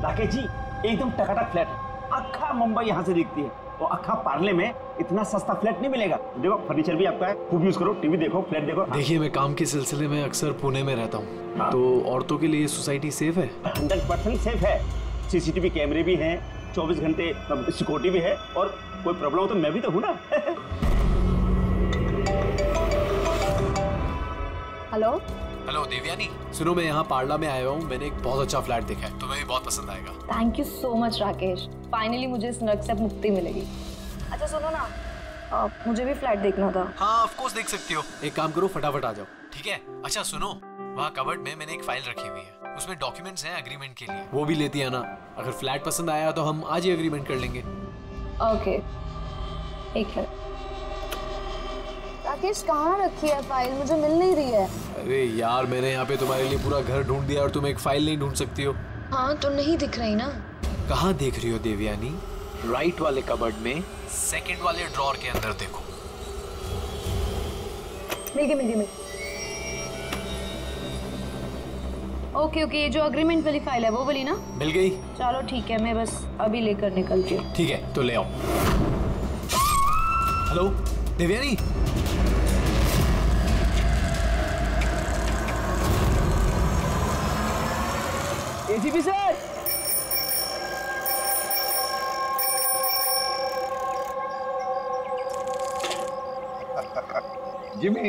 राकेश जी एकदम टकाटक फ्लैट है, अक्खा मुंबई यहाँ से दिखती है। और अक्खा पार्ले में इतना सस्ता फ्लैट नहीं मिलेगा। देखो फर्नीचर भी आपका है, खूब यूज करो, टीवी देखो, फ्लैट देखो। देखिए मैं काम के सिलसिले में अक्सर पुणे में रहता हूँ, तो औरतों के लिए सोसाइटी सेफ है? 100% सेफ है। सीसीटीवी कैमरे भी हैं, 24 घंटे सिक्योरिटी भी है, और कोई प्रॉब्लम हो तो मैं भी तो हूँ ना। हेलो हेलो देवयानी, सुनो मैं यहाँ पार्ला में आया हूँ, मैंने एक बहुत अच्छा फ्लैट देखा है, तुम्हें भी बहुत पसंद आएगा। Thank you so much Rakesh, finally मुझे इस नर्क से मुक्ति मिलेगी। अच्छा सुनो ना, मुझे भी फ्लैट देखना था। हाँ ऑफ कोर्स देख सकती हो, एक काम करो फटाफट आ जाओ, ठीक है? अच्छा सुनो, वहाँ कबर्ड में मैंने एक फाइल रखी हुई है, उसमें डॉक्यूमेंट्स हैं एग्रीमेंट के लिए, वो भी लेती है ना। अगर फ्लैट पसंद आया तो हम आज ही एग्रीमेंट कर लेंगे। ओके एक मिनट। राकेश कहाँ रखी है फाइल, मुझे मिल नहीं रही है। अरे यार मैंने यहाँ पे तुम्हारे लिए पूरा घर ढूंढ दिया और तुम एक फाइल नहीं ढूंढ सकती हो? हाँ तो नहीं दिख रही ना। कहाँ देख रही हो देवयानी? राइट वाले कबर्ड में सेकंड वाले ड्रॉर के अंदर देखो। मिल गई। ओके ये जो अग्रीमेंट वाली फाइल है वो वाली ना? मिल गई? चलो ठीक है, मैं बस अभी लेकर निकलती हूँ। ठीक है तो ले आओ। Hello Devyani, ACP sir, Jimmy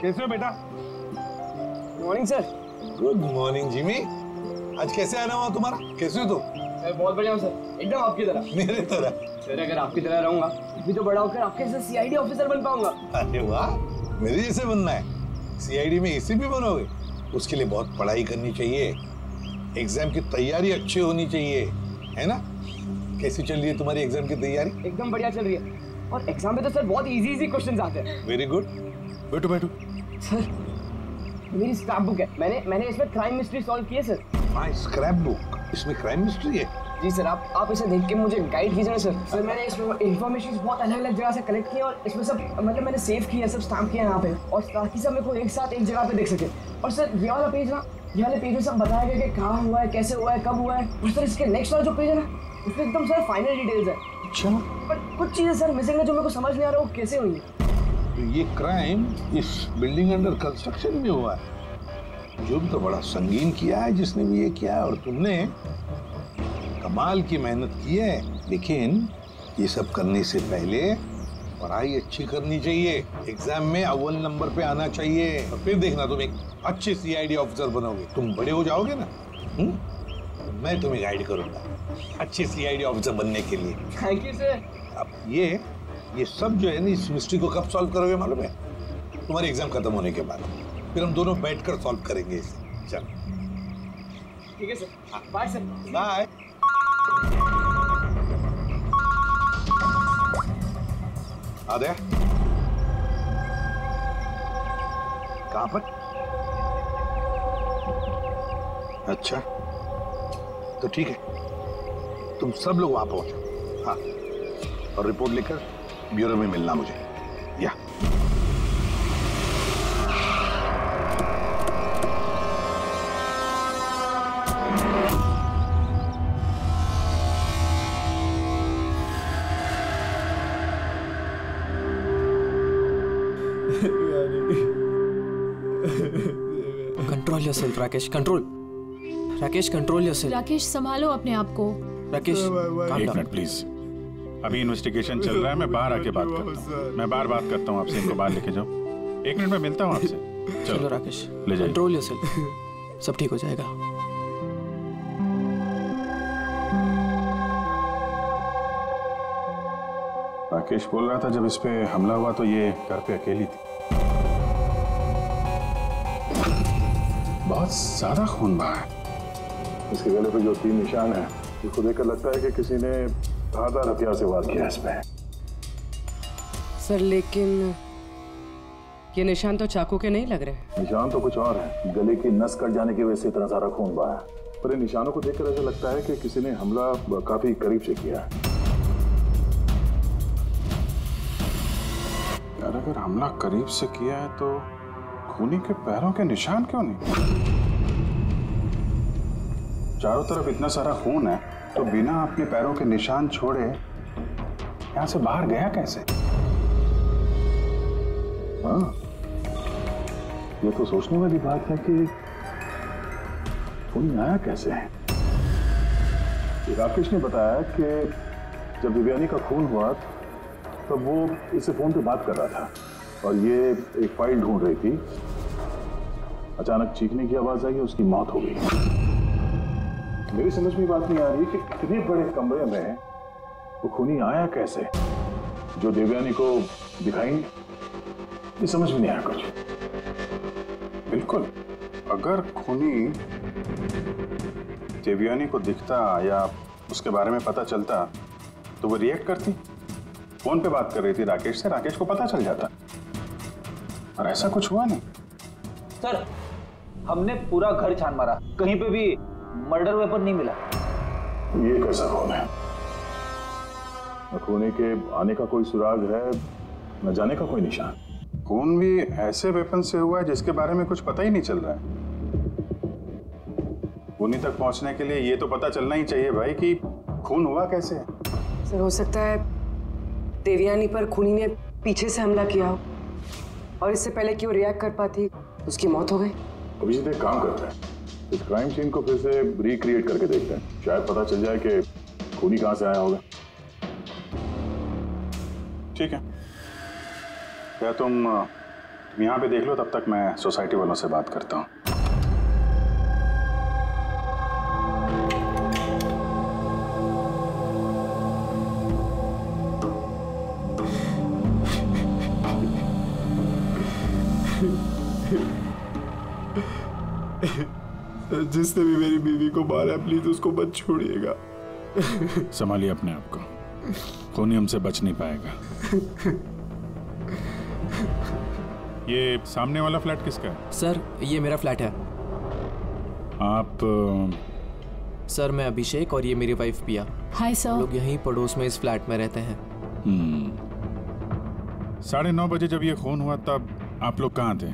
कैसे हो बेटा? Morning sir. Good morning Jimmy, आज कैसे आना हुआ तुम्हारा? कैसे हो तुम? बहुत बढ़िया हूँ सर, एकदम आपकी तरह। मेरे तरह? सर अगर आपकी तरह रहूंगा भी तो बड़ा होकर आपके जैसे सीआईडी ऑफिसर बन पाऊंगा। अरे वाह, मेरे जैसे बनना है? सीआईडी में एसीपी बनोगे? उसके लिए बहुत पढ़ाई करनी चाहिए, एग्जाम की तैयारी अच्छी होनी चाहिए, है ना? कैसी चल रही है तुम्हारी एग्जाम की तैयारी? एकदम बढ़िया चल रही है, और एग्जाम में तो सर बहुत इजी क्वेश्चंस आते हैं। वेरी गुड, बैठो बैठो। सर मेरी स्क्रैप बुक है, मैंने इसमें क्राइम मिस्ट्री सॉल्व की है सर। हाँ स्क्रैप बुक, इसमें क्राइम मिस्ट्री है? जी सर, आप इसे देख के मुझे गाइड कीजिए ना सर। सर मैंने इसमें इन्फॉर्मेशन बहुत अलग अलग जगह से कलेक्ट की है, और इसमें सब मतलब मैंने सेव किया, सब स्टैम्प किया यहाँ पे, और ताकि सब मेरे को एक साथ एक जगह पे देख सके। और सर ये वाला पेज ना, ये वाले पेज में सब बताया गया कि कहाँ हुआ है, कैसे हुआ है, कब हुआ है। और सर इसके नेक्स्ट वाला जो पेज है ना, उसमें एकदम सर फाइनल डिटेल्स है। अच्छा, पर कुछ चीजें सर मिसिंग है जो मेरे को समझ नहीं आ रहा वो कैसे हुई। तो ये क्राइम इस बिल्डिंग अंडर कंस्ट्रक्शन में हुआ है? जुर्म तो बड़ा संगीन किया है जिसने भी ये किया है, और तुमने कमाल की मेहनत की है। लेकिन ये सब करने से पहले पढ़ाई अच्छी करनी चाहिए, एग्जाम में अव्वल नंबर पे आना चाहिए, और फिर देखना तुम एक अच्छे सीआईडी ऑफिसर बनोगे। तुम बड़े हो जाओगे ना, मैं तुम्हें गाइड करूंगा अच्छे सीआईडी ऑफिसर बनने के लिए। Thank you sir. अब ये सब जो है ना, इस मिस्ट्री को कब सॉल्व करोगे मालूम है? तुम्हारे एग्जाम खत्म होने के बाद, फिर हम दोनों बैठकर सॉल्व करेंगे इसे। चलो ठीक है sir, bye sir. Bye. Adya कहाँ पर? अच्छा तो ठीक है, तुम सब लोग वहां पहुंचो। हाँ, और रिपोर्ट लेकर ब्यूरो में मिलना मुझे। या control yourself Rakesh, Rakesh control yourself. Rakesh संभालो अपने आप को। राकेश एक मिनट प्लीज, अभी इन्वेस्टिगेशन चल रहा है, मैं बाहर आके बात करता हूँ। मैं बाहर बात करता हूँ आपसे, इनको बाहर लेके जाओ। 1 मिनट में मिलता हूँ आपसे। चलो राकेश, ले जाइए। कंट्रोल योरसेल्फ, सब ठीक हो जाएगा। राकेश बोल रहा था जब इस पे हमला हुआ तो ये घर पे अकेली थी। बहुत ज्यादा खून बहा है। इसके गले पे जो 3 निशान है, इसको देखकर लगता है कि किसी ने धारदार हथियार से वार किया इसमें। सर लेकिन ये निशान तो चाकू के नहीं लग रहे। निशान तो कुछ और है, गले की नस कट जाने की वजह से इतना सारा खून बहा है। पर इन निशानों को देखकर ऐसा लगता है कि किसी ने हमला काफी करीब से किया है। यार अगर हमला करीब से किया है तो खूनी के पैरों के निशान क्यों नहीं? चारों तरफ इतना सारा खून है तो बिना अपने पैरों के निशान छोड़े यहाँ से बाहर गया कैसे? हाँ, ये तो सोचने वाली बात है कि खून आया कैसे है। राकेश ने बताया कि जब दिव्यानी का खून हुआ तब वो इससे फोन पे बात कर रहा था और ये एक फाइल ढूंढ रही थी। अचानक चीखने की आवाज आई, उसकी मौत हो गई। मेरी समझ में बात नहीं आ रही कि इतने बड़े कमरे में वो खूनी आया कैसे जो देवयानी को दिखाई नहीं। ये समझ में नहीं आया कुछ। बिल्कुल, अगर खूनी देवयानी को दिखता या उसके बारे में पता चलता तो वो रिएक्ट करती। फोन पे बात कर रही थी राकेश से, राकेश को पता चल जाता, और ऐसा कुछ हुआ नहीं। सर, हमने पूरा घर छान मारा, कहीं पे भी मर्डर वेपन नहीं मिला। ये कैसा खून है? न खूनी के आने का कोई सुराग है, न जाने का कोई निशान। खून भी ऐसे वेपन से हुआ है जिसके बारे में कुछ पता ही नहीं चल रहा है। खूनी तक पहुंचने के लिए ये तो पता चलना ही चाहिए भाई कि खून हुआ कैसे। सर, हो सकता है देवयानी पर खूनी ने पीछे से हमला किया हो और इससे पहले कि वो रिएक्ट कर पाती उसकी मौत हो गई। अभिजीत एक काम करते हैं, इस क्राइम सीन को फिर से रिक्रिएट करके देखते हैं, शायद पता चल जाए कि खूनी कहां से आया होगा। ठीक है, क्या तुम यहाँ पे देख लो, तब तक मैं सोसाइटी वालों से बात करता हूँ। जिसने भी मेरी बीवी को मारा प्लीज उसको मत छोड़िएगा। संभालिए अपने आप को, खूनी हमसे बच नहीं पाएगा। ये सामने वाला फ्लैट किसका है? सर, ये मेरा फ्लैट है। आप सर, मैं अभिषेक और ये मेरी वाइफ पिया। Hi sir. लोग यहीं पड़ोस में इस फ्लैट में रहते हैं। 9:30 बजे जब ये खून हुआ तब आप लोग कहाँ थे?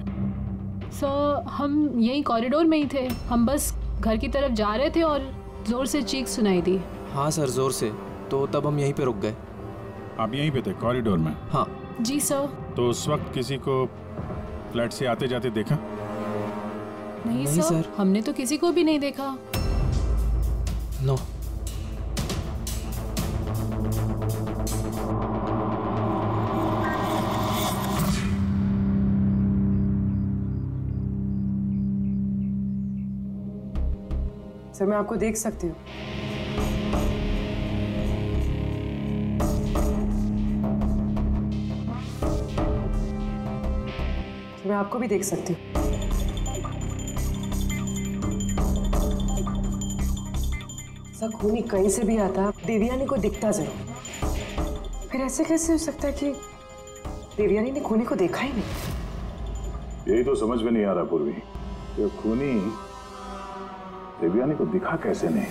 सर, हम यहीं कॉरिडोर में ही थे। हम बस घर की तरफ जा रहे थे और जोर से चीख सुनाई दी। हाँ सर, जोर से। तो तब हम यहीं पे रुक गए। आप यहीं पे थे कॉरिडोर में? हाँ जी सर। तो उस वक्त किसी को फ्लैट से आते जाते देखा? नहीं सर, हमने तो किसी को भी नहीं देखा। नो। सर, मैं आपको देख सकती हूँ। मैं आपको भी देख सकती हूँ। सर, खूनी कहीं से भी आता, देवयानी को दिखता जरूर। फिर ऐसे कैसे हो सकता है कि देवयानी ने खूनी को देखा ही नहीं? यही तो समझ में नहीं आ रहा पूर्वी, कि खूनी देवयानी को दिखा कैसे नहीं।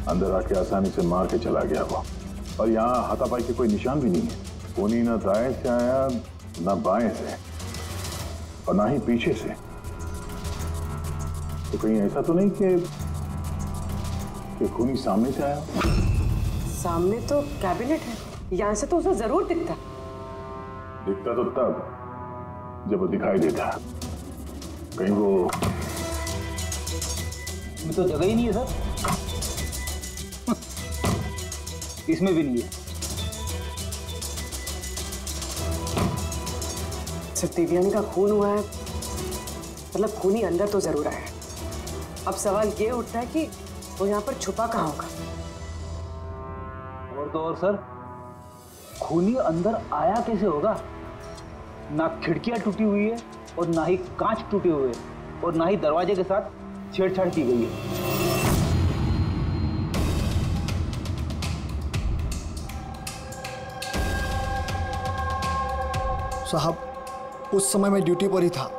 अंदर आके आसानी से मार के चला गया वो, और यहाँ हाथापाई के कोई निशान भी नहीं है। खूनी ना दाएं से आया ना बाएं से और ना ही पीछे से। तो कहीं ऐसा तो नहीं कि खूनी सामने से आया? सामने तो कैबिनेट है, यहाँ से तो उसे जरूर दिखता तो तब जब वो दिखाई देता। कहीं वो तो जगह ही नहीं है सर। इसमें भी नहीं है। सिर्फ देवयानी का खून हुआ है, मतलब खूनी अंदर तो जरूर आया है। अब सवाल ये उठता है कि वो यहाँ पर छुपा कहाँ होगा। और तो और सर, खूनी अंदर आया कैसे होगा? ना खिड़कियां टूटी हुई है और ना ही कांच टूटे हुए और ना ही दरवाजे के साथ छेड़छाड़ की गई है। साहब, उस समय मैं ड्यूटी पर ही था।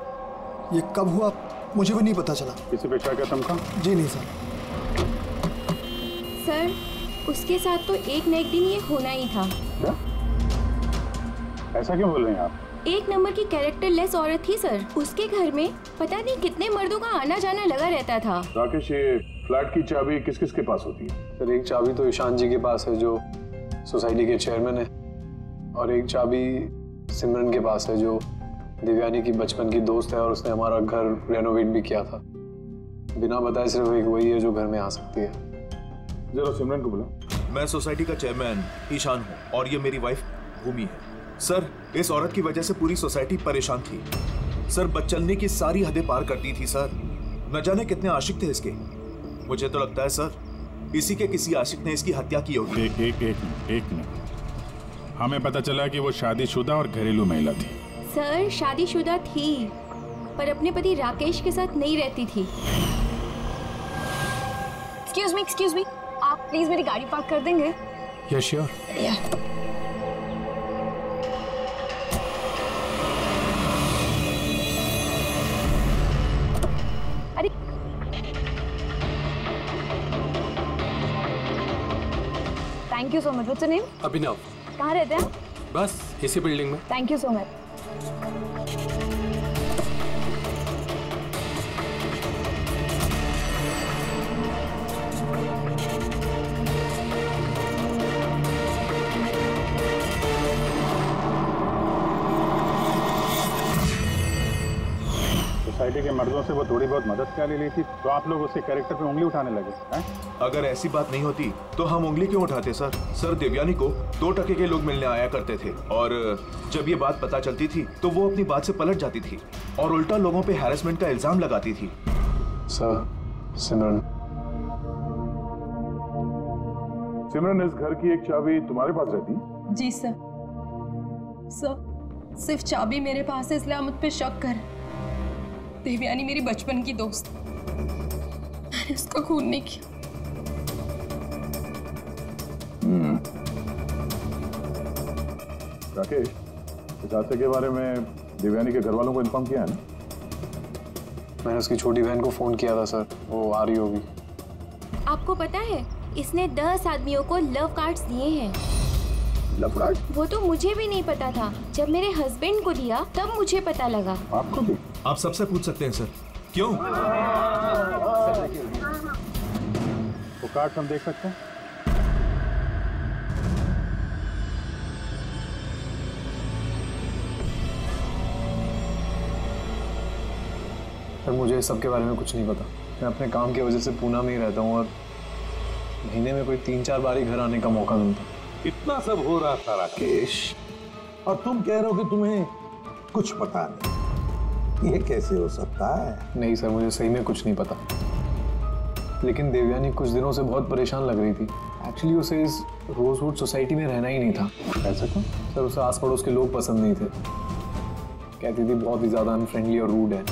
ये कब हुआ मुझे भी नहीं पता चला। किसी पे क्या तमका? जी नहीं सर। सर, उसके साथ तो एक न एक दिन ये होना ही था। क्या? ऐसा क्यों बोल रहे हैं आप? एक नंबर की कैरेक्टरलेस औरत थी सर। उसके घर में पता नहीं कितने मर्दों का आना जाना लगा रहता था। राकेश, ये फ्लैट की चाबी किस किस के पास होती है? सर एक चाबी तो ईशान जी के पास है जो सोसाइटी के चेयरमैन है, और एक चाबी सिमरन के पास है जो दिव्यानी की बचपन की दोस्त है और उसने हमारा घर रेनोवेट भी किया था। बिना बताए सिर्फ एक वही है जो घर में आ सकती है। जरा सिमरन को बुला। मैं सोसाइटी का चेयरमैन ईशान हूँ और ये मेरी वाइफ भूमि है। सर इस औरत की वजह से पूरी सोसाइटी परेशान थी। सर बदचलने की सारी हदें पार करती थी सर। न जाने कितने आशिक थे इसके। मुझे तो लगता है सर इसी के किसी आशिक ने इसकी हत्या की होगी। एक मिनट, हमें पता चला कि वो शादीशुदा और घरेलू महिला थी। सर शादीशुदा थी पर अपने पति राकेश के साथ नहीं रहती थी। एक्सक्यूज मी, आप प्लीज मेरी गाड़ी पार्क कर देंगे? Yes sure. अरे thank you so much. What's your name? Abhinav. कहाँ रहते हैं? बस इसी बिल्डिंग में। Thank you so much. Society के मर्दों से वो थोड़ी बहुत मदद क्या ले ली थी, तो आप लोग उसके कैरेक्टर पे उंगली उठाने लगे हैं? अगर ऐसी बात नहीं होती तो हम उंगली क्यों उठाते सर? सर दिव्यानी को 2 टके के लोग मिलने आया करते थे और जब ये बात पता चलती थी तो वो अपनी बात से पलट जाती थी और उल्टा लोगों पे हैरेसमेंट का इल्जाम लगाती थी। सर सिमरन इस घर की एक चाबी तुम्हारे पास रहती है? जी सर। सिर्फ चाबी मेरे पास है इसलिए आप मुझ पे शक कर। देवयानी मेरी बचपन की दोस्त, मैंने उसका खून नहीं किया। राकेश, इस हादसे के बारे में देवयानी के घर वालों को इन्फॉर्म किया है ना? मैंने उसकी छोटी बहन को फोन किया था सर, वो आ रही होगी। आपको पता है इसने 10 आदमियों को लव कार्ड्स दिए हैं। Love card? वो तो मुझे भी नहीं पता था, जब मेरे हस्बैंड को दिया तब मुझे पता लगा। आपको भी? आप सबसे पूछ सकते हैं सर। क्यों? वो कार्ड हम देख सकते हैं? सर मुझे इस सब के बारे में कुछ नहीं पता। मैं अपने काम की वजह से पूना में ही रहता हूँ और महीने में कोई 3-4 बार ही घर आने का मौका मिलता। इतना सब हो रहा था राकेश और तुम कह रहे हो कि तुम्हें कुछ पता नहीं। ये कैसे हो सकता है? नहीं सर, मुझे सही में कुछ नहीं पता। लेकिन देवयानी कुछ दिनों से बहुत परेशान लग रही थी। एक्चुअली उसे इस रोजवुड सोसाइटी में रहना ही नहीं था। ऐसा क्यों? सर उसे आस पड़ोस के लोग पसंद नहीं थे। कहती थी बहुत ही ज़्यादा अनफ्रेंडली और रूड है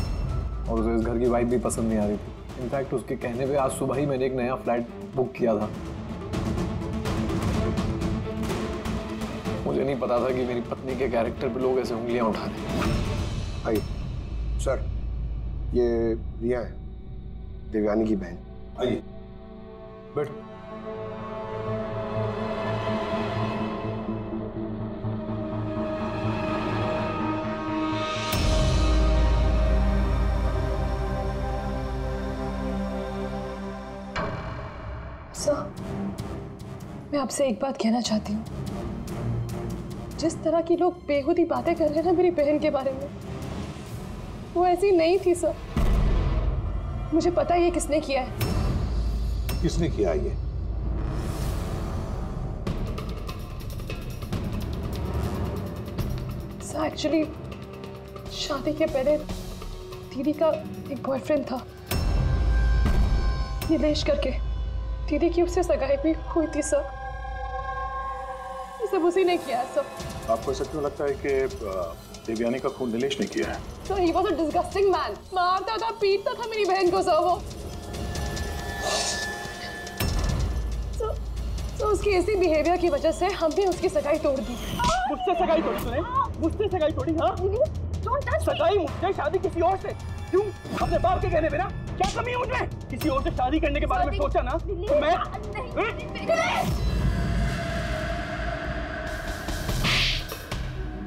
और उसे इस घर की वाइब भी पसंद नहीं आ रही थी। इनफैक्ट उसके कहने पे आज सुबह ही मैंने एक नया फ्लैट बुक किया था। मुझे नहीं पता था कि मेरी पत्नी के कैरेक्टर पे लोग ऐसे उंगलियां उठा रहे। आइए सर, ये रिया है, देवयानी की बहन। आइए बैठ। सर, मैं आपसे एक बात कहना चाहती हूँ। जिस तरह की लोग बेहुदी बातें कर रहे हैं ना मेरी बहन के बारे में, वो ऐसी नहीं थी सर। मुझे पता है ये किसने किया है। किसने किया ये? सर एक्चुअली शादी के पहले दीदी का एक बॉयफ्रेंड था, नीलेश करके। दीदी की उससे सगाई भी हुई थी सर। ये सब उसी ने किया है सर। आपको ऐसा क्यों लगता है कि देवयानी का खून नीलेश ने किया है? Sir he was a disgusting man. मारता था, पीटता था मेरी बहन को सर वो। तो उसकी ऐसी बिहेवियर की वजह से हमने उसकी सगाई तोड़ दी। मुझसे सगाई तोड़ी तूने? मुझसे सगाई तोड़ी? हाँ, सगाई मुझसे, शादी किसी और से। क्यों? अपने बाप के कहने पे ना? क्या कमी है मुझमें? किसी और से शादी करने के बारे में सोचा ना तो मैं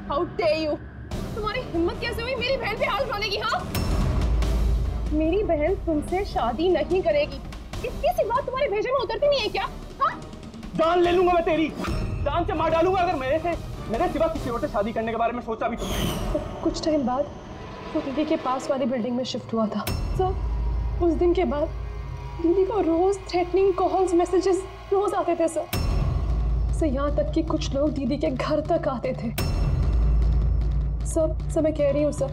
हाउ डेयर यू! तुम्हारी हिम्मत कैसे हुई मेरी बहन पे हाथ उठाने की? हाँ, मेरी बहन तुमसे शादी नहीं करेगी। इतनी सी बात तुम्हारे भेजे में उतरती नहीं है क्या? हाँ? जान ले लूंगा मैं तेरी, जान से मार डालूंगा अगर मेरे सिवा किसी और से शादी करने के बारे में सोचा भी तुमने। कुछ टाइम बाद वो दीदी के पास वाली बिल्डिंग में शिफ्ट हुआ था सर। उस दिन के बाद दीदी को रोज थ्रेटनिंग कॉल्स मैसेजेस रोज आते थे सर। यहाँ तक कि कुछ लोग दीदी के घर तक आते थे। सर मैं कह रही हूँ सर,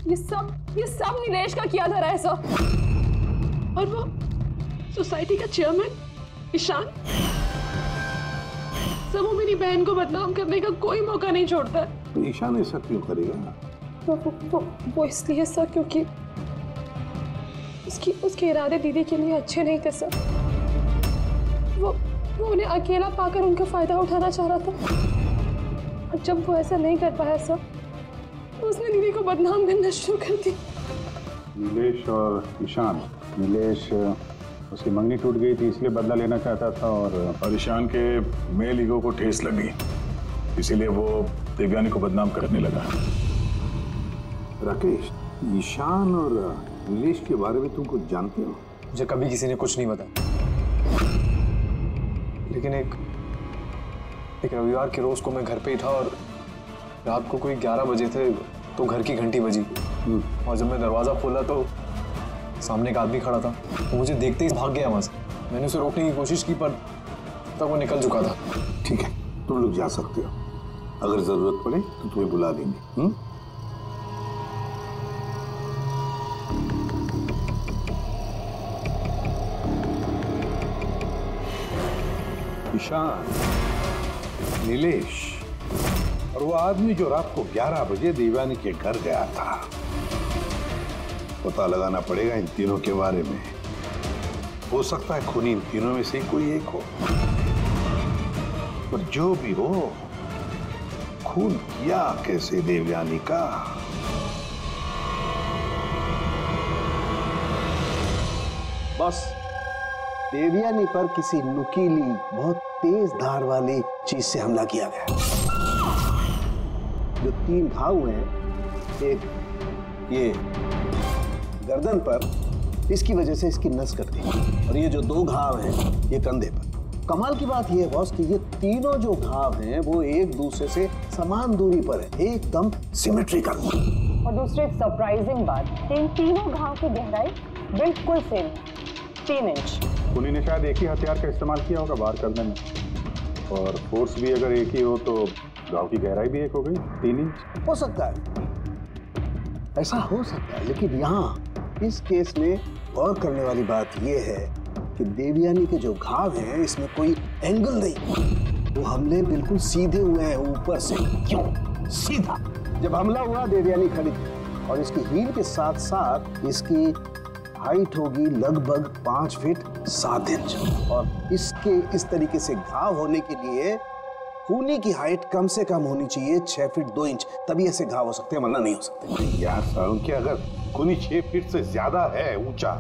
ये सब नीलेश का किया जा रहा है सर। और वो सोसाइटी का चेयरमैन ईशान सर, वो मेरी बहन को बदनाम करने का कोई मौका नहीं छोड़ता है। तो ईशान ऐसा क्यों करेगा? वो इसलिए सर क्योंकि उसके इरादे दीदी के लिए अच्छे नहीं थे सर। वो उन्हें अकेला पाकर उनका फायदा उठाना चाह रहा था। और जब वो ऐसा नहीं कर पाया सर, तो उसने दीदी को बदनाम करना शुरू कर दी। नीलेश और ईशान, नीलेश उसकी मंगनी टूट गई थी इसलिए बदला लेना चाहता था, और ईशान के मेल ईगो को ठेस लगी, इसीलिए वो देवयानी को बदनाम करने लगा। राकेश, ईशान और नीलेश के बारे में तुम कुछ जानते हो? मुझे कभी किसी ने कुछ नहीं बताया, लेकिन एक रविवार के रोज को मैं घर पे ही था और रात को कोई 11 बजे थे तो घर की घंटी बजी, और जब मैं दरवाजा खोला तो सामने एक आदमी खड़ा था। तो मुझे देखते ही भाग गया वहां से। मैंने उसे रोकने की कोशिश की पर तब वो निकल चुका था। ठीक है, तुम लोग जा सकते हो, अगर जरूरत पड़े तो तुम्हें बुला देंगे। ईशान, नीलेश और वो आदमी जो रात को 11 बजे देवयानी के घर गया था, पता लगाना पड़ेगा इन तीनों के बारे में। हो सकता है खूनी इन तीनों में से कोई एक हो, पर जो भी हो, खून किया कैसे देवयानी का? बस देवयानी पर किसी नुकीली, बहुत तेज धार वाली चीज से हमला किया गया। जो 3 घाव हुए हैं, एक ये गर्दन पर, इसकी वजह से इसकी नस कट गई, और ये जो 2 घाव हैं ये कंधे पर। कमाल की बात ये बॉस कि ये तीनों जो घाव हैं वो एक दूसरे से समान दूरी पर है, एकदम सिमेट्रिकल। और दूसरी सरप्राइजिंग बात, इन तीनों घाव की गहराई बिल्कुल सेम, 3 इंच। खूनी ने शायद एक ही हथियार का इस्तेमाल किया होगा बाहर करने में, और फोर्स भी अगर एक ही हो तो घाव की गहराई भी एक हो गई, 3 इंच। हो सकता है, ऐसा हो सकता है, लेकिन यहाँ इस केस में गौर करने वाली बात यह है कि देवयानी के जो घाव हैं इसमें कोई एंगल नहीं, वो हमले बिल्कुल सीधे हुए हैं ऊपर से। क्यों सीधा? जब हमला हुआ देवयानी खड़ी थी, और इसकी हील के साथ साथ इसकी हाइट होगी लगभग 5 फीट 7 इंच, और इसके इस तरीके से घाव होने के लिए खूनी की हाइट कम से कम होनी चाहिए 6 फीट 2 इंच, तभी ऐसे घाव हो सकते हैं, वरना नहीं हो सकते। यार सारुण, कि अगर खूनी 6 फीट से ज्यादा है ऊंचा,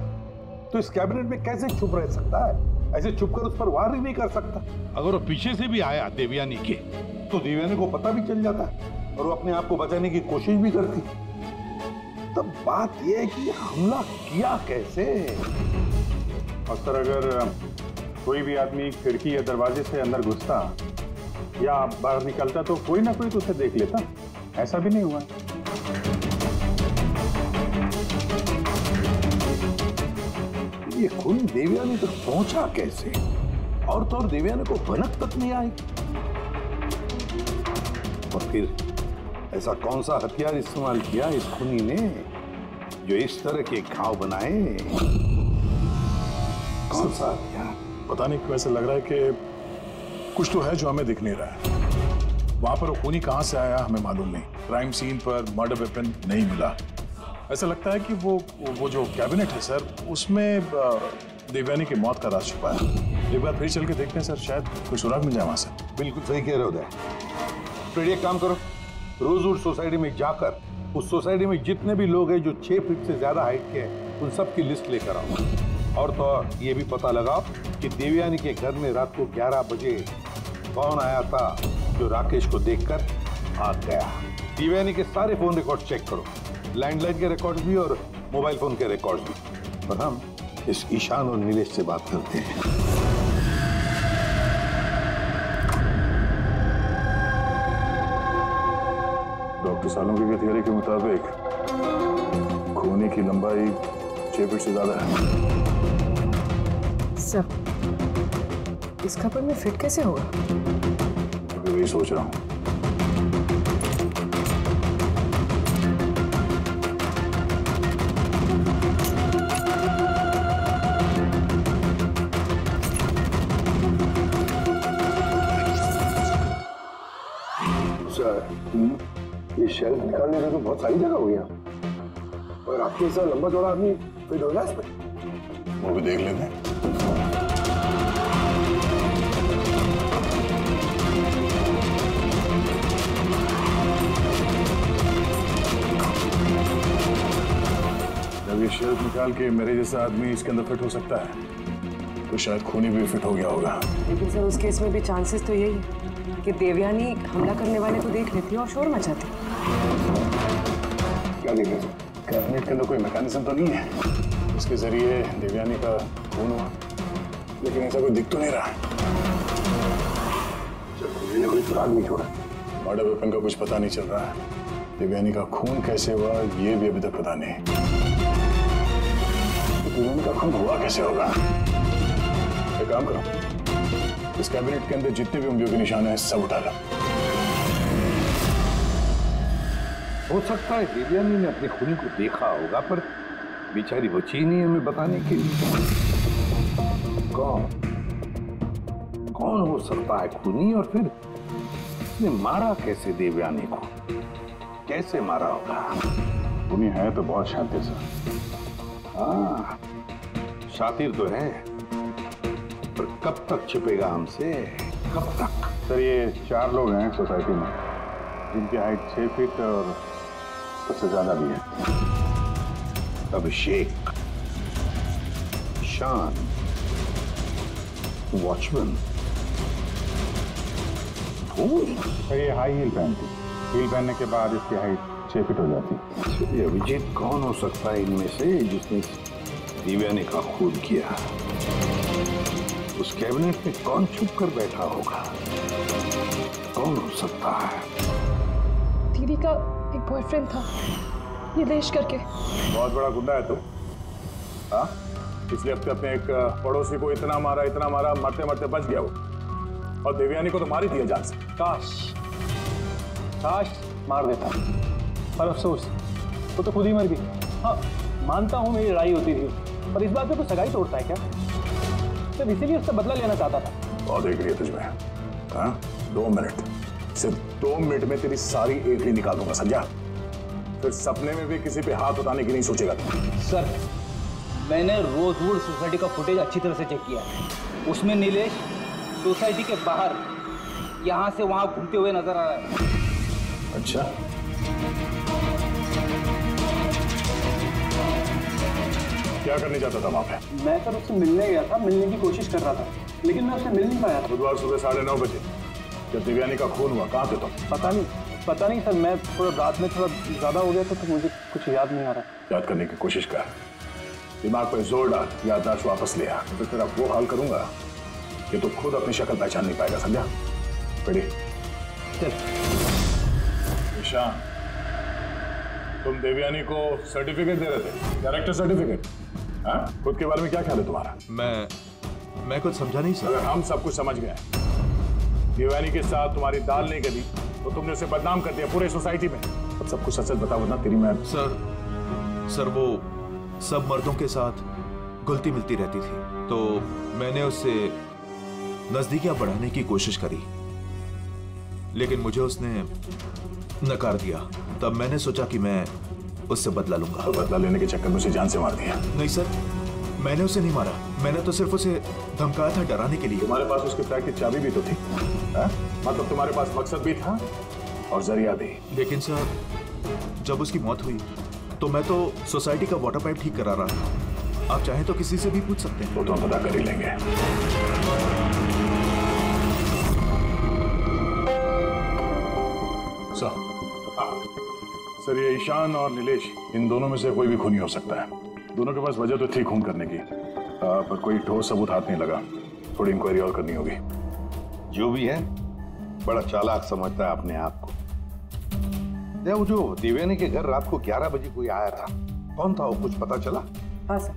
तो इस कैबिनेट में कैसे चुप रह सकता है? ऐसे चुप कर उस पर वार ही नहीं कर सकता। अगर वो पीछे से भी आया देवयानी के, तो देवयानी को पता भी चल जाता और वो अपने आप को बचाने की कोशिश भी करती। तब बात यह है कि हमला किया कैसे? और सर, अगर कोई भी आदमी खिड़की या दरवाजे से अंदर घुसता या बाहर निकलता तो कोई ना कोई तो उसे देख लेता, ऐसा भी नहीं हुआ। ये खून देवयानी तक पहुंचा कैसे? और तो और देवयानी को भनक तक नहीं आई। और फिर ऐसा कौन सा हथियार इस्तेमाल किया इस खूनी ने जो इस तरह के घाव बनाए? कौन सा हथियार? पता नहीं क्यों ऐसा लग रहा है कि कुछ तो है जो हमें दिख नहीं रहा है। वहां पर वो खूनी कहां से आया हमें मालूम नहीं। क्राइम सीन पर मर्डर वेपन नहीं मिला। ऐसा लगता है कि वो जो कैबिनेट है सर, उसमें देवयानी की मौत का राज छुपा है। एक बार फिर चल के देखते हैं सर, शायद कोई सुराग मिल जाए वहां से। बिल्कुल सही कह रहे हो उदय। फिर एक काम करो, रोजवुड सोसाइटी में जाकर उस सोसाइटी में जितने भी लोग हैं जो 6 फीट से ज्यादा हाइट के हैं, उन सब की लिस्ट लेकर आओ। और तो और ये भी पता लगाओ कि देवयानी के घर में रात को 11 बजे कौन आया था जो राकेश को देखकर भाग गया। देवयानी के सारे फोन रिकॉर्ड चेक करो, लैंडलाइन के रिकॉर्ड भी और मोबाइल फोन के रिकॉर्ड भी। और हम इस ईशान और नीलेश से बात करते हैं। डॉक्टर सालों की थियरी के मुताबिक खूनी की लंबाई 6 फीट से ज्यादा है। सर, इस कपड़े में फिट कैसे होगा? अभी वही सोच रहा हूँ। ये शेल्फ निकालने में तो बहुत सारी जगह हो गया, और आपके ऐसा लंबा चौड़ा आदमी फिट हो गया इसमें। वो भी देख लेते हैं। जब ये शेल्फ निकाल के मेरे जैसा आदमी इसके अंदर फिट हो सकता है तो शायद खूनी भी फिट हो गया होगा। लेकिन सर, उस केस में भी चांसेस तो यही है कि देवयानी हमला करने वाले को देख लेती और शोर मचाती। क्या देख रहे हो? कैबिनेट के अंदर कोई मैकेनिज्म तो नहीं है उसके जरिए देवयानी का खून हुआ, लेकिन ऐसा कोई दिख तो नहीं रहा। मैंने कोई सुराग नहीं छोड़ा। मर्डर वेपन का कुछ पता नहीं चल रहा है। देवयानी का खून कैसे हुआ ये भी अभी तक पता नहीं। देवयानी का खून हुआ कैसे होगा? एक काम करो, इस कैबिनेट के अंदर जितने भी उंगलियों के निशान हैं सब उठा लो। हो सकता है देवयानी ने अपने खूनी को देखा होगा, पर बेचारी बची नहीं हमें बताने के लिए। कौन हो सकता है खूनी, और फिर उसने मारा कैसे देवयानी को? कैसे मारा होगा? खूनी है तो बहुत शातिर सर। हाँ, शातिर तो है, पर कब तक छिपेगा हमसे? कब तक? सर, ये 4 लोग हैं सोसाइटी में जिनकी हाइट 6 फीट और उससे ज्यादा भी है। अभिषेक, ईशान, वॉचमैन, सर ये हाई हील पहनती। हील पहनने के बाद इसकी हाइट 6 फीट हो जाती। अभिजीत कौन हो सकता है इनमें से जिसने देवयानी का खून किया? उस कैबिनेट में कौन छुप कर बैठा होगा? कौन हो सकता है? दीदी का एक बॉयफ्रेंड था, नीलेश करके। बहुत बड़ा गुंडा है तू। हाँ, पिछले हफ्ते अपने एक पड़ोसी को इतना मारा, मरते मरते बच गया वो, और देवयानी को तो मार ही दिया जान से। काश मार देता, पर अफसोस वो तो खुद ही मर गई। हाँ, मानता हूँ मेरी लड़ाई होती थी, पर इस बात पे तो सगाई तोड़ता है क्या? सिर्फ इसीलिए उससे बदला लेना चाहता था। बहुत देख रही है तुझमें। हाँ, 2 मिनट, सिर्फ 2 मिनट में तेरी सारी एंट्री निकाल दूंगा, समझा? फिर सपने में भी किसी पे हाथ उठाने की नहीं सोचेगा तू। सर, मैंने रोजवुड सोसाइटी का फुटेज अच्छी तरह से चेक किया है। उसमें नीलेश सोसाइटी के बाहर यहाँ से वहाँ घूमते हुए नजर आ रहा है। अच्छा, क्या करने जाता था वहाँ पे? मैं सर उससे मिलने गया था, मिलने की कोशिश कर रहा था, लेकिन मैं उससे मिल नहीं पाया। बुधवार सुबह 9:30 बजे जब देवयानी का खून हुआ, कहाँ थे तुम? पता नहीं सर, मैं थोड़ा रात में थोड़ा ज्यादा हो गया था तो मुझे कुछ याद नहीं आ रहा। याद करने की कोशिश कर, दिमाग पर जोर डाल, याददाश्त वापस ले आ, तो फिर अब वो हाल करूंगा कि तू खुद अपनी शक्ल पहचान नहीं पाएगा, समझा? बड़ी चल। ईशान, तुम देवयानी को सर्टिफिकेट दे रहे थे, कैरेक्टर सर्टिफिकेट। हाँ, खुद के बारे में क्या ख्याल है तुम्हारा? मैं कुछ समझा नहीं सर। अगर हम सब कुछ समझ गए, देवयानी के साथ तुम्हारी दाल नहीं गली तो तुमने उसे बदनाम कर दिया पूरे सोसाइटी में। अब सब कुछ सच सच बताओ ना, तेरी मैं। सर वो सब मर्दों के साथ घुलती मिलती रहती थी, तो मैंने उससे नजदीकियां बढ़ाने की कोशिश करी, लेकिन मुझे उसने नकार दिया। तब मैंने सोचा कि मैं उससे बदला लूंगा। बदला लेने के चक्कर में उसे जान से मार दिया? नहीं सर, मैंने उसे नहीं मारा, मैंने तो सिर्फ उसे धमकाया था डराने के लिए। तुम्हारे पास उसके फ्लैट की चाबी भी तो थी, मतलब तुम्हारे पास मकसद भी था और जरिया भी। लेकिन सर, जब उसकी मौत हुई तो मैं तो सोसाइटी का वाटर पाइप ठीक करा रहा था। आप चाहें तो किसी से भी पूछ सकते हैं। वो तो हम पता कर ही लेंगे। सर, ये ईशान और नीलेश, इन दोनों में से कोई भी खूनी हो सकता है। दोनों के पास वजह तो थी खून करने की, पर कोई ठोस सबूत हाथ नहीं लगा। थोड़ी इंक्वायरी और करनी होगी। जो भी है, बड़ा चालाक समझता है अपने आप को। वो जो देवयानी के घर रात को 11 बजे कोई आया था, कौन था वो, कुछ पता चला? हाँ सर,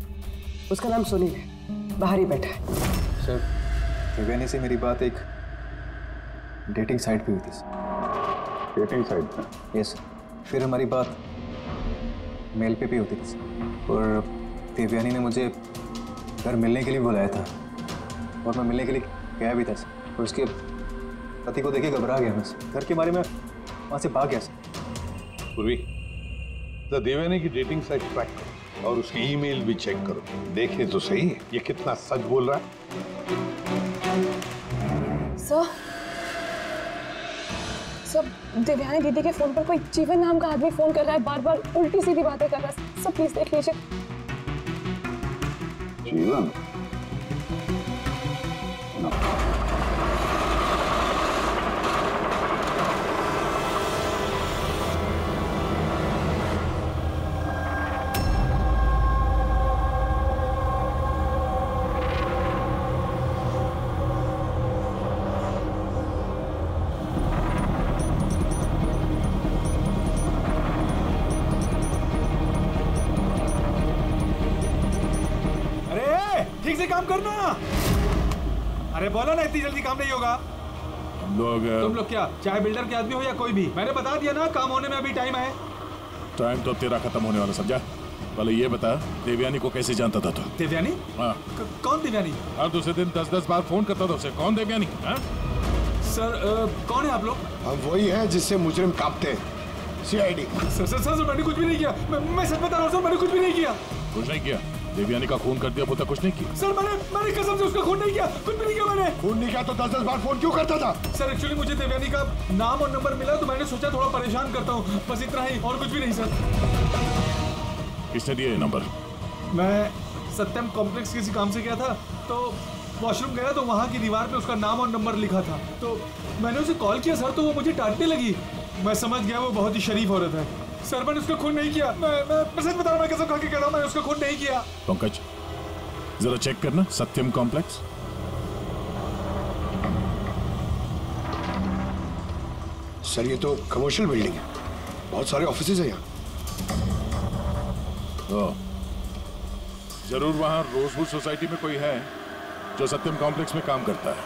उसका नाम सुनील है, बाहर ही बैठा है। सर, देवयानी से मेरी बात एक डेटिंग साइट पे हुई थी। डेटिंग साइट पे? Yes sir. फिर हमारी बात मेल पे भी होती थी सर, और देवयानी ने मुझे घर मिलने के लिए बुलाया था और मैं मिलने के लिए गया भी था सर, और उसके पति को देखे घबरा गया मैं सर। घर के बारे में वहाँ से भाग गया सर। पूर्वी, देवयानी की डेटिंग साइट ट्रैक करो और उसकी ईमेल भी चेक करो, देखे तो सही ये कितना सच बोल रहा है। सर, देवयानी दीदी के फोन पर कोई जीवन नाम का आदमी फोन कर रहा है, बार बार उल्टी सीधी बातें कर रहा है। सर प्लीज देख लीजिए। जीवन? ठीक से काम करना। अरे बोलो ना, इतनी जल्दी काम नहीं होगा। हम लोग तुम लोग क्या, चाहे बिल्डर के आदमी हो या कोई भी, मैंने बता दिया ना, काम होने में अभी टाइम है। टाइम तो तेरा खत्म होने वाला, समझा? पहले ये बता, देवयानी को कैसे जानता था तू? देवयानी? हाँ। कौन देवयानी? हर दूसरे दिन 10-10 बार फोन करता था उसे। कौन देवयानी? सर, कौन है आप लोग? हम वही है जिससे मुजरिम कांपते हैं, CID। सर, मैंने कुछ भी नहीं किया। मैं सच बता रहा हूँ सर, मैंने कुछ भी नहीं किया। कुछ नहीं किया? देवयानी का खून कर दिया, वो तक कुछ नहीं किया? सर मैंने कसम से उसका खून नहीं किया, कुछ भी नहीं किया मैंने। खून नहीं किया तो 10-10 बार फोन क्यों करता था? सर एक्चुअली मुझे देवयानी का नाम और नंबर मिला तो मैंने सोचा थोड़ा परेशान करता हूँ, बस इतना ही, और कुछ भी नहीं सर। किसने दिया ये नंबर? मैं सत्यम कॉम्प्लेक्स किसी काम से गया था, तो वॉशरूम गया तो वहाँ की दीवार पे उसका नाम और नंबर लिखा था, तो मैंने उसे कॉल किया सर, तो वो मुझे डांटने लगी। मैं समझ गया वो बहुत ही शरीफ औरत है। सर मैंने उसका खून नहीं किया, मैं सच बता रहा हूँ, मैं कसम खा के कह रहा हूँ, मैंने उसका खून नहीं किया। पंकज, जरा चेक करना सत्यम कॉम्प्लेक्स। सर ये तो कमर्शियल बिल्डिंग है, बहुत सारे ऑफिसेज हैं यहाँ। जरूर वहां रोजवुड सोसाइटी में कोई है जो सत्यम कॉम्प्लेक्स में काम करता है,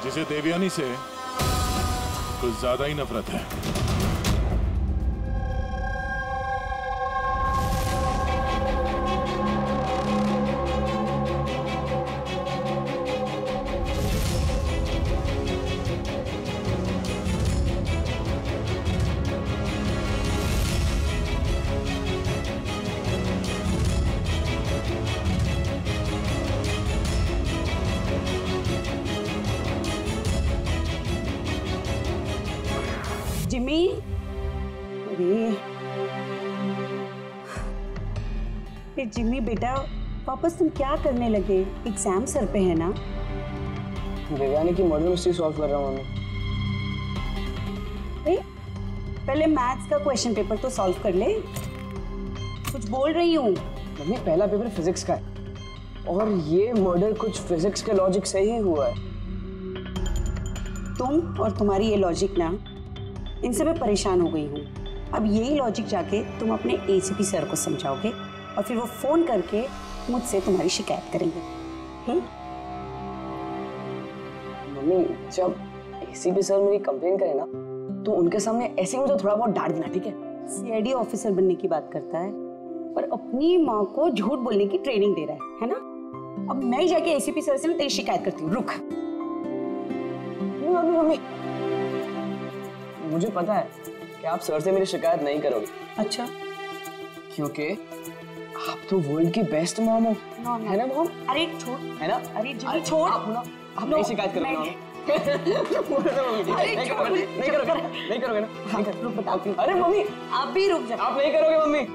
जिसे देवयानी से कुछ ज्यादा ही नफरत है। जिमी, अरे जिमी बेटा, वापस तुम क्या करने लगे? एग्जाम सर पे है ना? देवयानी की मर्डर मिस्ट्री सॉल्व कर रहा हूँ मम्मी। पहले मैथ्स का क्वेश्चन पेपर तो सॉल्व कर ले। कुछ बोल रही हूँ। मम्मी पहला पेपर फिजिक्स का है और ये मर्डर कुछ फिजिक्स के लॉजिक से ही हुआ है। तुम और तुम्हारी ये लॉजिक ना, इनसे मैं परेशान हो गई हूँ। अब यही लॉजिक जाके तुम अपने ACP सर को समझाओगे और फिर वो फोन करके मुझसे तुम्हारी शिकायत करेंगे। मम्मी जब ACP सर मेरी कंप्लेन करे ना तो उनके सामने ऐसे ही मुझे थोड़ा बहुत डांट देना, ठीक है? CID ऑफिसर बनने की बात करता है पर अपनी माँ को झूठ बोलने की ट्रेनिंग दे रहा है ना? अब मैं ही जाके ACP सर से ना तेरी शिकायत करती हूँ। रुक। मम्मी मुझे पता है कि आप सर से मेरी शिकायत नहीं करोगे। अच्छा? क्योंकि आप तो वर्ल्ड की बेस्ट मॉम हो, है ना मॉम? अरे छोड़, है ना? अरे जिमी छोड़। आप नहीं शिकायत करोगे ना? नहीं करोगे ना? रुक बताती हूँ। अरे मम्मी आप भी रुक जाओ। आप नहीं करोगे मम्मी?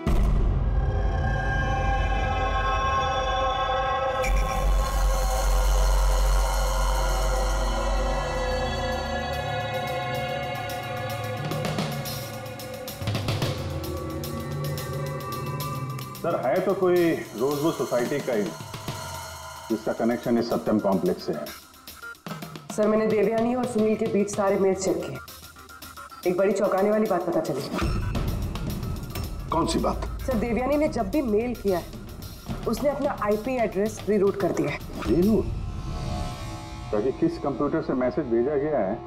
सर है तो कोई रोजवुड सोसाइटी का ही जिसका कनेक्शन इस सत्यम कॉम्प्लेक्स से है। सर मैंने देवयानी और सुनील के बीच सारे मेल्स चेक किए। एक बड़ी चौंकाने वाली बात पता चली। कौन सी बात? सर देवयानी ने जब भी मेल किया है उसने अपना आईपी एड्रेस रीरूट कर दिया है। रीरूट? ताकि किस कंप्यूटर से मैसेज भेजा गया है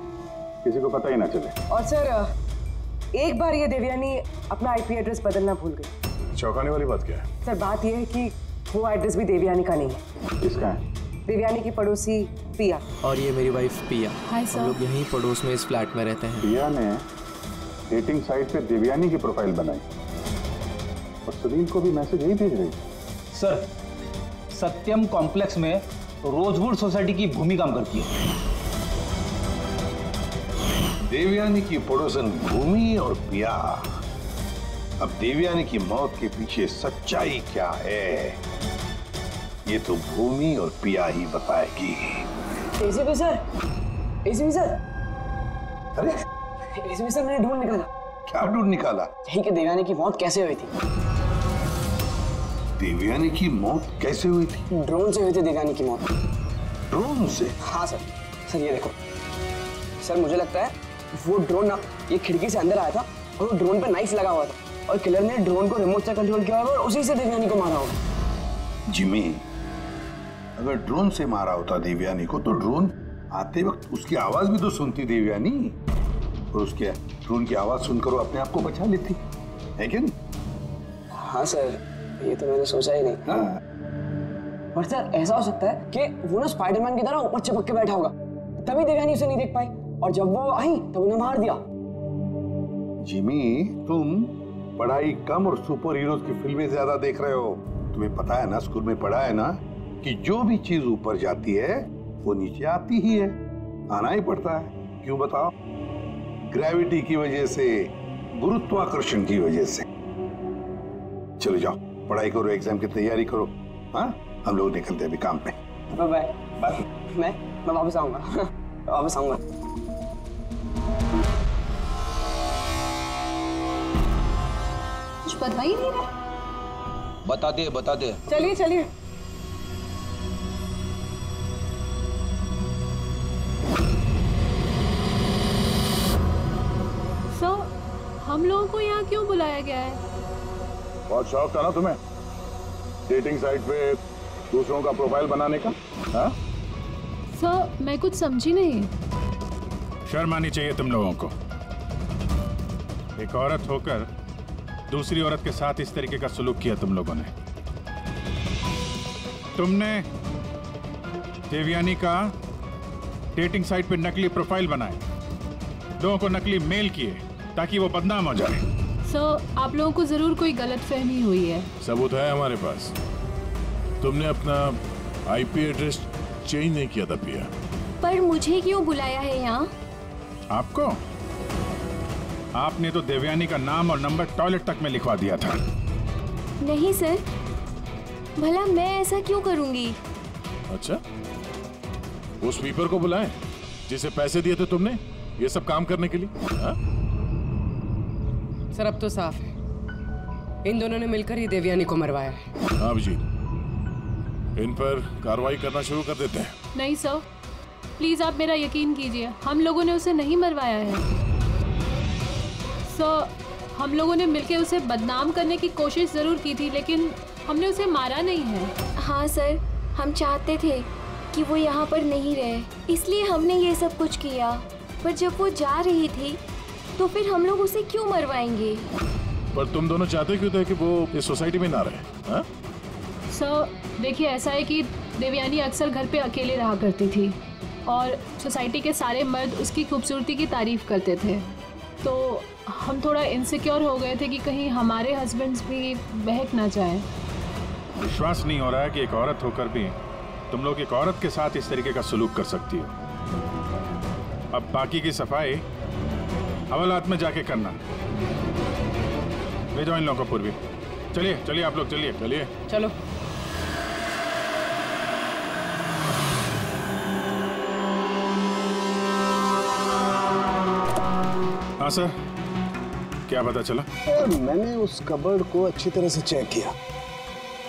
किसी को पता ही ना चले। और सर एक बार ये देवयानी अपना आईपी एड्रेस बदलना भूल गई। चौंकाने वाली बात क्या है? सर बात यह है कि वो एड्रेस भी देवयानी का नहीं है। किसका है? देवयानी की पड़ोसी पिया। और ये मेरी वाइफ पिया। Hi sir. हम लोग यहीं पड़ोस में इस फ्लैट में रहते हैं। पिया ने डेटिंग साइट पे देवयानी की प्रोफाइल बनाई और सुनील को भी मैसेज यही भेज रही। सर सत्यम कॉम्प्लेक्स में रोजवुड सोसाइटी की भूमि काम करती है। देवयानी की पड़ोसन भूमि और पिया। अब देवयानी की मौत के पीछे सच्चाई क्या है ये तो भूमि और पिया ही बताएगी। ACP sir, ACP sir. अरे एसीपी सर मैंने ढूंढ निकाला। क्या ढूंढ निकाला? यही कि देवयानी की मौत कैसे हुई थी। देवयानी की मौत कैसे हुई थी? ड्रोन से हुई थी देवयानी की मौत। ड्रोन से? हाँ सर। सर ये देखो सर, मुझे लगता है वो ड्रोन ना ये खिड़की से अंदर आया था और वो ड्रोन पे नाइफ लगा हुआ था और किलर ने ड्रोन को रिमोट से कंट्रोल किया और उसी से देवयानी को मारा होगा। जिमी, अगर ड्रोन से मारा होता देवयानी को तो ड्रोन आते वक्त उसकी आवाज भी तो सुनती देवयानी और उसके ड्रोन की आवाज सुनकर वो अपने आप को बचा लेती है क्या? हाँ सर, ये तो मैंने सोचा ही नहीं। हाँ। पर सर ऐसा हो सकता है कि वो ना स्पाइडरमैन की तरह ऊपर चिपक के बैठा होगा, तभी देवयानी उसे नहीं देख पाई और जब वो आई तब उन्हें मार दिया। जिमी, तुम पढ़ाई कम और सुपर हीरोज की फिल्में ज्यादा देख रहे हो। तुम्हें पता है ना, स्कूल में पढ़ा है ना कि जो भी चीज ऊपर जाती है वो नीचे आती ही है, आना ही पड़ता है। क्यों बताओ? ग्रेविटी की वजह से, गुरुत्वाकर्षण की वजह से। चलो जाओ, पढ़ाई करो, एग्जाम की तैयारी करो। हाँ, हम लोग निकलते हैं अभी काम पे। Bye bye. मैं वापस आऊंगा। वापस आऊंगा। कुछ बता ही नहीं रहा। बता दे। चलिए चलिए। सर हम लोगों को यहाँ क्यों बुलाया गया है? बहुत शौक था ना तुम्हें डेटिंग साइट पे दूसरों का प्रोफाइल बनाने का? हाँ? सर मैं कुछ समझी नहीं। शर्म आनी चाहिए तुम लोगों को। एक औरत होकर दूसरी औरत के साथ इस तरीके का सलूक किया तुम लोगों ने। तुमने देवयानी का डेटिंग साइट पे नकली प्रोफाइल बनाए, लोगों को नकली मेल किए ताकि वो बदनाम हो जाए। सर आप लोगों को जरूर कोई गलतफहमी हुई है। सबूत है हमारे पास। तुमने अपना आईपी एड्रेस चेंज नहीं किया था पिया। पर मुझे क्यों बुलाया है यहाँ? आपको? आपने तो देवयानी का नाम और नंबर टॉयलेट तक में लिखवा दिया था। नहीं सर, भला मैं ऐसा क्यों करूंगी? अच्छा, वो स्वीपर को बुलाएं जिसे पैसे दिए थे तुमने ये सब काम करने के लिए? हा? सर अब तो साफ है, इन दोनों ने मिलकर ही देवयानी को मरवाया है। हाँ जी, इन पर कार्रवाई करना शुरू कर देते हैं। नहीं सर, प्लीज आप मेरा यकीन कीजिए, हम लोगों ने उसे नहीं मरवाया है। सर हम लोगों ने मिलकर उसे बदनाम करने की कोशिश जरूर की थी, लेकिन हमने उसे मारा नहीं है। हाँ सर, हम चाहते थे कि वो यहाँ पर नहीं रहे, इसलिए हमने ये सब कुछ किया। पर जब वो जा रही थी तो फिर हम लोग उसे क्यों मरवाएंगे? पर तुम दोनों चाहते क्यों थे कि वो इस सोसाइटी में ना रहे? हा? सर देखिए, ऐसा है कि देवयानी अक्सर घर पे अकेले रहा करती थी और सोसाइटी के सारे मर्द उसकी खूबसूरती की तारीफ करते थे, तो हम थोड़ा इनसिक्योर हो गए थे कि कहीं हमारे हस्बैंड्स भी बहक ना जाए। विश्वास नहीं हो रहा है कि एक औरत होकर भी तुम लोग एक औरत के साथ इस तरीके का सलूक कर सकती हो। अब बाकी की सफाई हवालात में जाके करना। ले जाओ इन लोगों को पूर्वी। चलिए चलिए आप लोग, चलिए चलिए चलो। हाँ सर, क्या पता चला? मैंने उस कबर्ड को अच्छी तरह से चेक किया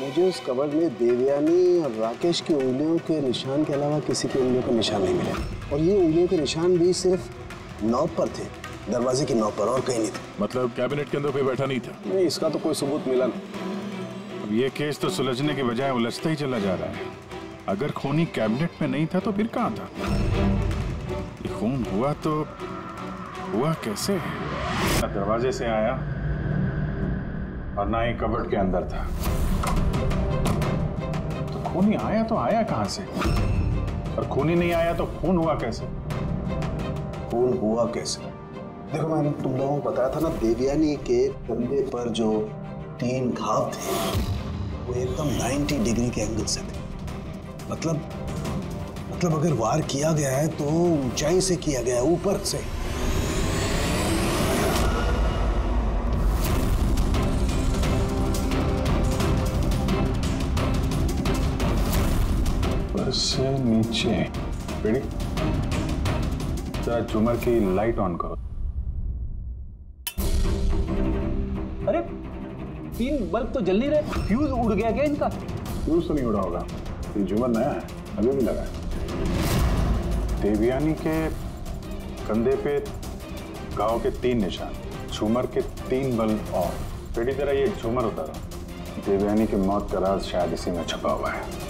मुझे उस कबर्ड में देवयानी और राकेश की उंगलियों के निशान के अलावा किसी की उंगलियों का निशान नहीं मिला। और ये उंगलियों के निशान भी सिर्फ नॉब पर थे, दरवाजे की नॉब पर, और कहीं नहीं थे। मतलब कैबिनेट के अंदर कोई बैठा नहीं था? नहीं, इसका तो कोई सबूत मिला नहीं। अब ये केस तो सुलझने के बजाय उलझता ही चला जा रहा है। अगर खूनी कैबिनेट में नहीं था तो फिर कहाँ था? ये खून हुआ तो हुआ कैसे? ना दरवाजे से आया और ना ही कबर्ड के अंदर था। तो खूनी आया तो आया कहां से? और खूनी नहीं आया तो खून हुआ कैसे? खून हुआ कैसे? देखो, मैंने तुम लोगों को बताया था ना, देवयानी के कंधे पर जो 3 घाव थे वो एकदम 90 डिग्री के एंगल से थे। मतलब अगर वार किया गया है तो ऊंचाई से किया गया है, ऊपर से। ऊपर से नीचे। रेडी? जरा झूमर की लाइट ऑन करो। अरे 3 बल्ब तो जल नहीं रहे, फ्यूज उड़ गया क्या इनका? फ्यूज तो नहीं उड़ा होगा, ये झूमर नया है, अभी भी लगा है। देवयानी के कंधे पे घाव के 3 निशान, झूमर के 3 बल्ब ऑफ। बेटी जरा ये झूमर उतारो। देवयानी की मौत का राज शायद इसी में छुपा हुआ है।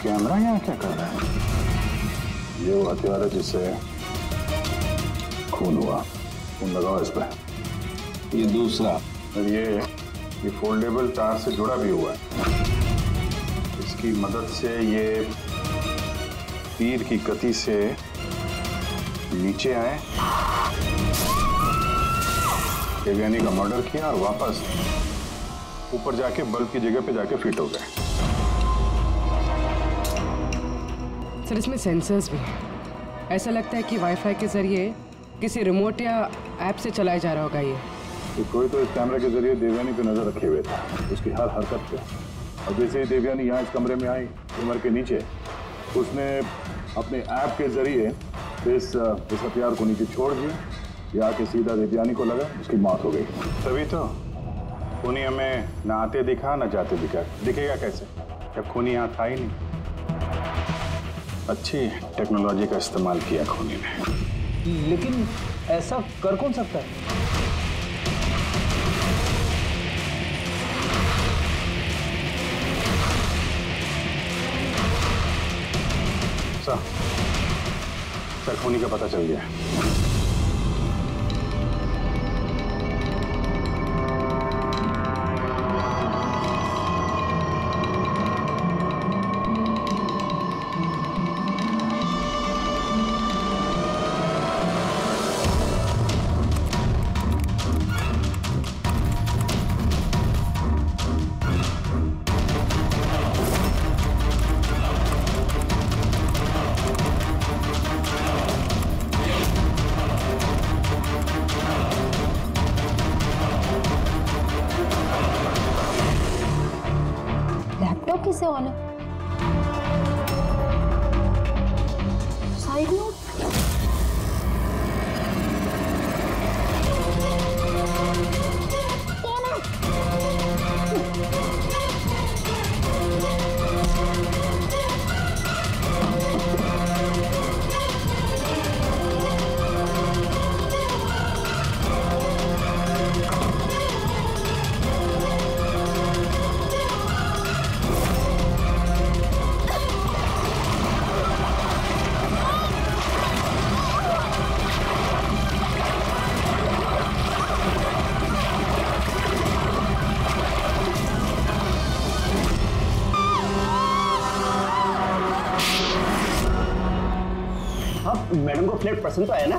कैमरा यहाँ क्या कर रहा है? ये वो हथियार है जिससे खून हुआ। खून लगाओ इस पर। ये दूसरा, और ये फोल्डेबल तार से जुड़ा भी हुआ है। इसकी मदद से ये तीर की गति से नीचे आए, देवयानी का मर्डर किया और वापस ऊपर जाके बल्ब की जगह पे जाके फिट हो गए। सर, इसमें सेंसर्स भी हैं। ऐसा लगता है कि वाईफाई के जरिए किसी रिमोट या ऐप से चलाया जा रहा होगा ये। तो कोई तो इस कैमरे के जरिए देवयानी पे नजर रखे हुए था, उसकी हर हरकत पे। और जैसे ही देवयानी यहाँ इस कमरे में आई, उमर के नीचे, उसने अपने ऐप के जरिए इस हथियार को नीचे छोड़ दिया। ये आके सीधा देवयानी को लगा, उसकी मौत हो गई। तभी तो खूनी हमें न आते दिखा न जाते दिखा। दिखेगा कैसे जब खूनी यहाँ था ही नहीं? अच्छी टेक्नोलॉजी का इस्तेमाल किया खूनी ने। लेकिन ऐसा कर कौन सकता है? सर, खूनी का पता चल गया। कैसे ऑन है? Side note. मैडम को फ्लैट पसंद तो आया ना?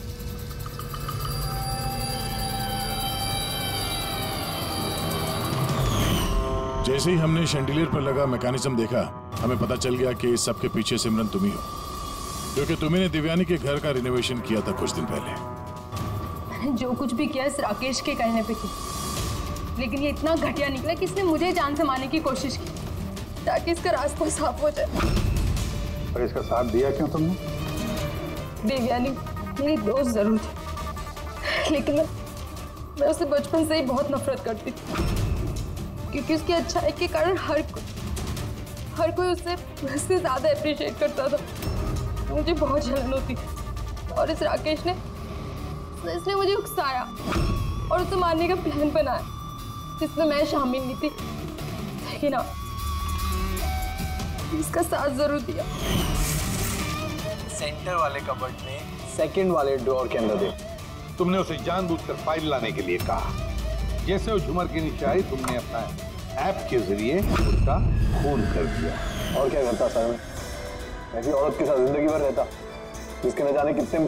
जैसे ही हमने शैंडिलियर पर लगा मैकेनिज्म देखा, हमें पता चल गया कि इस सब के पीछे सिमरन तुम ही हो, क्योंकि तुम्ही ने देवयानी के घर का रिनोवेशन किया था कुछ दिन पहले। मैंने जो कुछ भी किया इस राकेश के कहने पे किया, लेकिन ये इतना घटिया निकला कि इसने मुझे जान से मारने की कोशिश की ताकि इसका रास्ता साफ हो जाए। पर इसका साथ दिया क्यों तुमने? देवयानी मेरी दोस्त जरूर थी, लेकिन मैं उससे बचपन से ही बहुत नफरत करती थी, क्योंकि उसकी अच्छाई के कारण हर कोई उससे ज्यादा अप्रिशिएट करता था। मुझे बहुत जलन होती और इस राकेश ने इसने मुझे उकसाया और उसे मारने का प्लान बनाया, जिसमें मैं शामिल नहीं थी, लेकिन हाँ इसका साथ जरूर दिया। सेंटर वाले कबर्ड में सेकंड वाले ड्रॉअर के अंदर दे। तुमने उसे जानबूझकर फाइल लाने के लिए कहा। जैसे वो झुमर के नीचे आई, तुमने अपना ऐप के जरिए उसका खून कर दिया। और क्या करता सर मैं? ऐसी औरत के साथ जिंदगी भर रहता जिसके न जाने कितने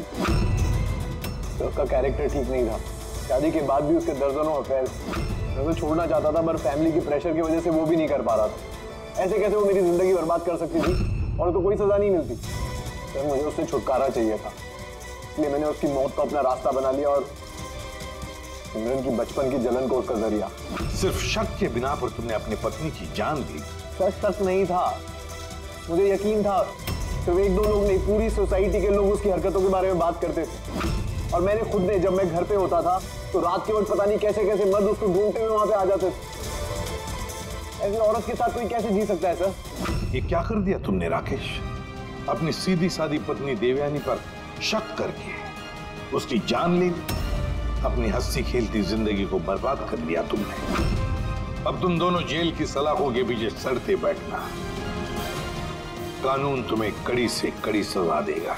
तो उसका कैरेक्टर ठीक नहीं था। शादी के बाद भी उसके दर्जनों अफेयर। मैं तो छोड़ना चाहता था, पर फैमिली की प्रेशर की वजह से वो भी नहीं कर पा रहा था। ऐसे कैसे वो मेरी जिंदगी बर्बाद कर सकती थी और तो कोई सजा नहीं मिलती। तो मुझे उससे छुटकारा चाहिए था, इसलिए मैंने उसकी मौत को अपना रास्ता बना लिया और सिमरन की बचपन की जलन को उसका जरिया। सिर्फ शक के बिना पर तुमने अपनी पत्नी की जान ली। सच नहीं था, मुझे यकीन था। सिर्फ एक दो लोग नहीं, पूरी सोसाइटी के लोग उसकी हरकतों के बारे में बात करते थे। और मैंने खुद ने, जब मैं घर पे होता था तो रात के वक्त पता नहीं कैसे कैसे मर्द उसको ढूंढते हुए वहां पे आ जाते थे। ऐसी औरत के साथ कोई कैसे जी सकता है सर? ये क्या कर दिया तुमने राकेश? अपनी सीधी सादी पत्नी देवयानी पर शक करके उसकी जान ली, अपनी हंसी खेलती जिंदगी को बर्बाद कर दिया तुमने। अब तुम दोनों जेल की सलाखों के पीछे सड़ते बैठना। कानून तुम्हें कड़ी से कड़ी सजा देगा।